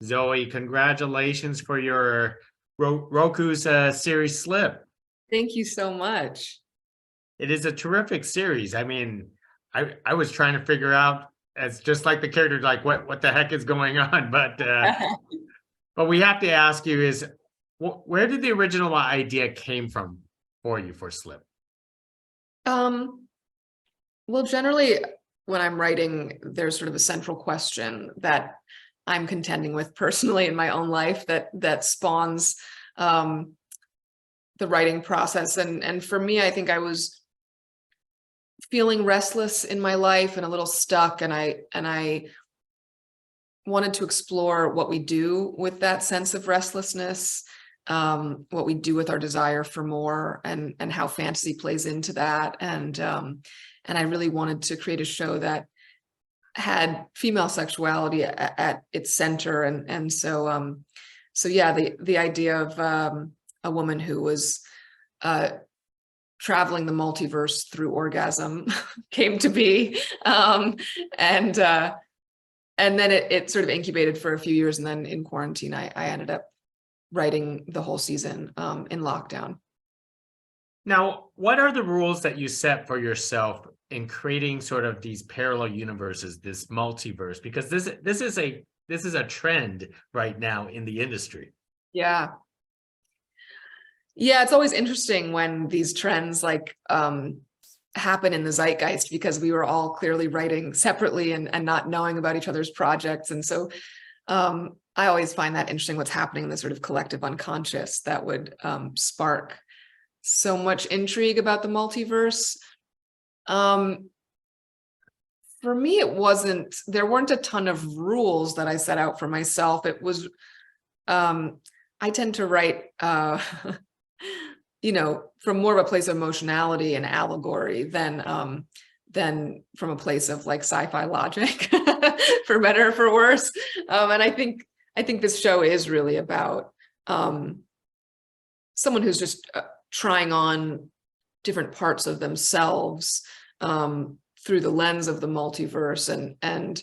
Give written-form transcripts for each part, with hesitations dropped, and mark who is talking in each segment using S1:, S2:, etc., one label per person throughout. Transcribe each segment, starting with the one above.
S1: Zoe, congratulations for your Roku's series Slip.
S2: Thank you so much.
S1: It is a terrific series. I mean, I was trying to figure out, as just like the characters, like what the heck is going on, but we have to ask you is where did the original idea came from for you for Slip?
S2: Well, generally, when I'm writing, there's sort of a central question that I'm contending with personally in my own life that spawns the writing process. And for me, I think I was feeling restless in my life and a little stuck, and I wanted to explore what we do with that sense of restlessness, what we do with our desire for more, and how fantasy plays into that. And I really wanted to create a show that had female sexuality at its center. And so yeah, the idea of a woman who was traveling the multiverse through orgasm came to be. And then it sort of incubated for a few years. And then in quarantine, I ended up writing the whole season in lockdown.
S1: Now, what are the rules that you set for yourself in creating sort of these parallel universes, this multiverse? Because this is a trend right now in the industry.
S2: Yeah. Yeah, it's always interesting when these trends happen in the zeitgeist, because we were all clearly writing separately and not knowing about each other's projects. And so I always find that interesting, what's happening in the sort of collective unconscious that would spark so much intrigue about the multiverse. For me, there weren't a ton of rules that I set out for myself. It was, I tend to write, from more of a place of emotionality and allegory than from a place of like sci-fi logic, for better or for worse. And I think this show is really about someone who's just trying on different parts of themselves through the lens of the multiverse, and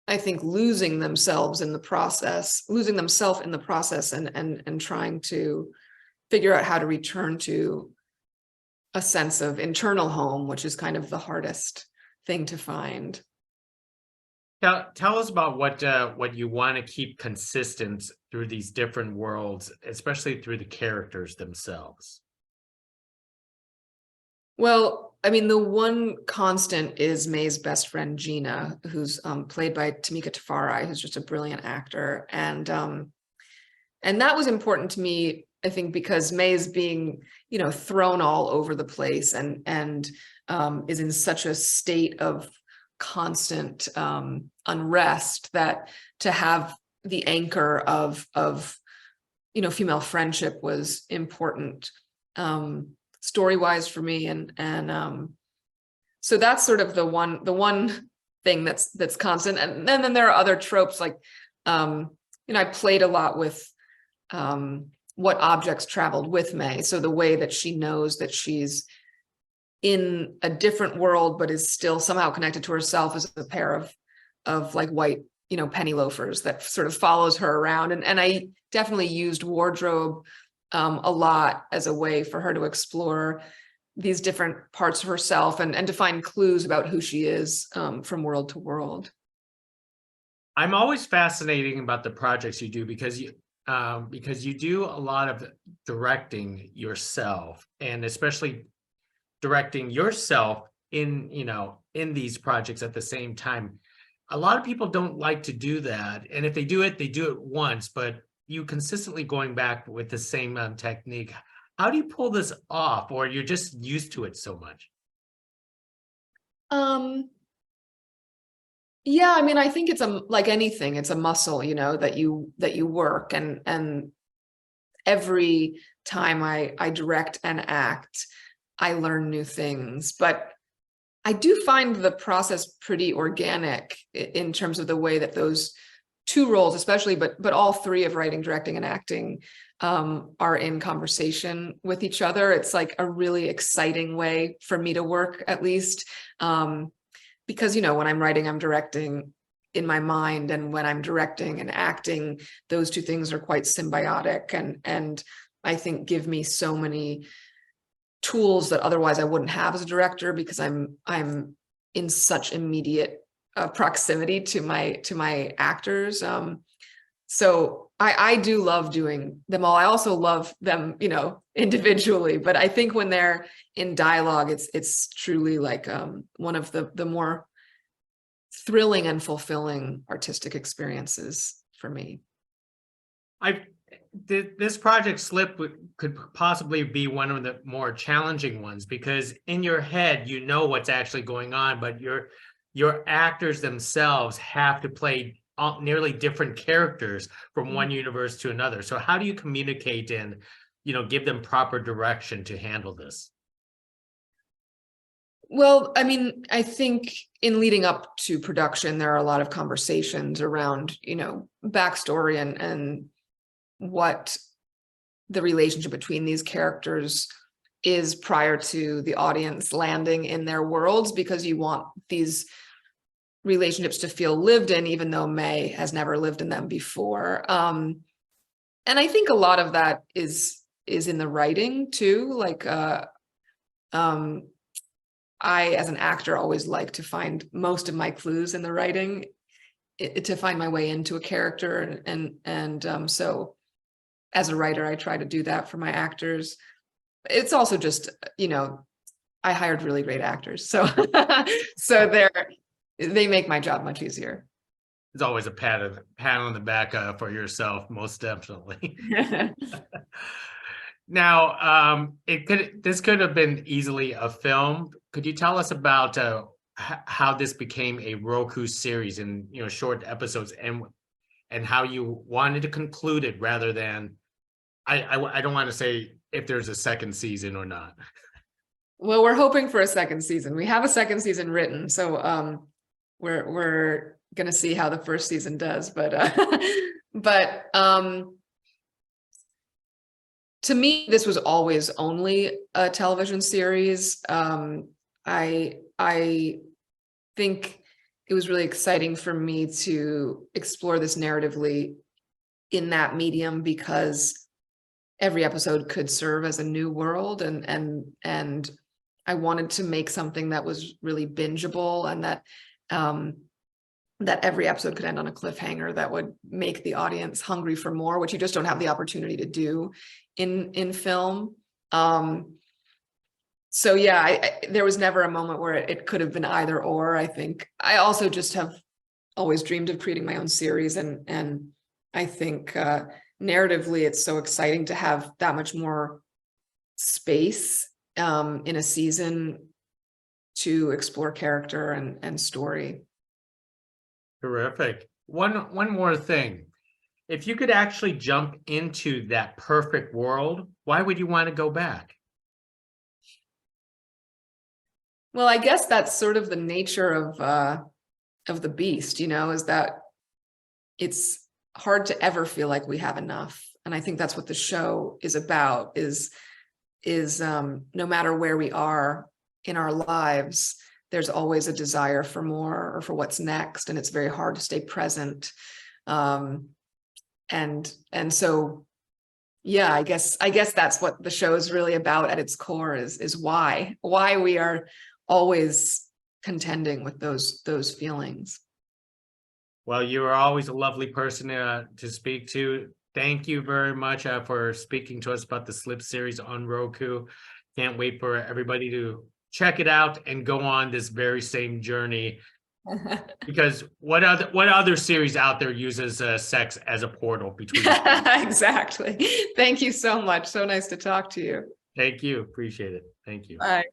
S2: I think losing themselves in the process, and trying to figure out how to return to a sense of internal home, which is kind of the hardest thing to find.
S1: Tell us about what you want to keep consistent through these different worlds, especially through the characters themselves.
S2: Well, I mean, the one constant is May's best friend, Gina, who's played by Tamika Tafari, who's just a brilliant actor. And that was important to me, I think, because May is being, thrown all over the place and is in such a state of constant unrest, that to have the anchor of female friendship was important story-wise for me, and so that's sort of the one thing that's constant. And then there are other tropes, like I played a lot with what objects traveled with May, so the way that she knows that she's in a different world but is still somehow connected to herself as a pair of like white penny loafers that sort of follows her around. And I definitely used wardrobe a lot as a way for her to explore these different parts of herself and to find clues about who she is from world to world.
S1: I'm always fascinated about the projects you do because you do a lot of directing yourself, and especially directing yourself in these projects at the same time. A lot of people don't like to do that, and if they do it once, but you consistently going back with the same technique. How do you pull this off, or you're just used to it so much?
S2: Yeah, I mean, I think it's like anything, it's a muscle, that you work, and every time I direct and act, I learn new things. But I do find the process pretty organic in terms of the way that those two roles, especially, but all three of writing, directing, and acting are in conversation with each other. It's like a really exciting way for me to work, at least, because when I'm writing, I'm directing, in my mind, and when I'm directing and acting, those two things are quite symbiotic, and I think give me so many tools that otherwise I wouldn't have as a director, because I'm in such immediate proximity to my actors. So I do love doing them all. I also love them, individually, but I think when they're in dialogue, it's truly like one of the more thrilling and fulfilling artistic experiences for me.
S1: This project Slip could possibly be one of the more challenging ones, because in your head you know what's actually going on, but your actors themselves have to play nearly different characters from one universe to another. So how do you communicate and give them proper direction to handle this?
S2: Well, I mean, I think in leading up to production, there are a lot of conversations around, backstory and what the relationship between these characters is prior to the audience landing in their worlds, because you want these relationships to feel lived in, even though May has never lived in them before. And I think a lot of that is in the writing too. Like, I, as an actor, always like to find most of my clues in the writing to find my way into a character. And so as a writer, I try to do that for my actors. It's also just, I hired really great actors. So, so they make my job much easier.
S1: It's always a pat on the back for yourself, most definitely. Now, this could have been easily a film. Could you tell us about how this became a Roku series in short episodes, and how you wanted to conclude it, rather than I don't want to say if there's a second season or not.
S2: Well, we're hoping for a second season. We have a second season written, so we're gonna see how the first season does, but to me, this was always only a television series. I think it was really exciting for me to explore this narratively in that medium, because every episode could serve as a new world, and I wanted to make something that was really bingeable, and that every episode could end on a cliffhanger that would make the audience hungry for more, which you just don't have the opportunity to do in film. So yeah, there was never a moment where it could have been either or. I think I also just have always dreamed of creating my own series, and I think narratively it's so exciting to have that much more space in a season to explore character and story.
S1: Terrific. One more thing. If you could actually jump into that perfect world, why would you want to go back?
S2: Well, I guess that's sort of the nature of the beast, is that it's hard to ever feel like we have enough. And I think that's what the show is about, is no matter where we are in our lives, there's always a desire for more or for what's next. And it's very hard to stay present. And so, yeah, I guess that's what the show is really about at its core, is why we are always contending with those feelings.
S1: Well, you are always a lovely person to speak to. Thank you very much for speaking to us about the Slip series on Roku. Can't wait for everybody to check it out and go on this very same journey. Because what other series out there uses sex as a portal between?
S2: Exactly. Thank you so much. So nice to talk to you.
S1: Thank you. Appreciate it. Thank you.
S2: Bye.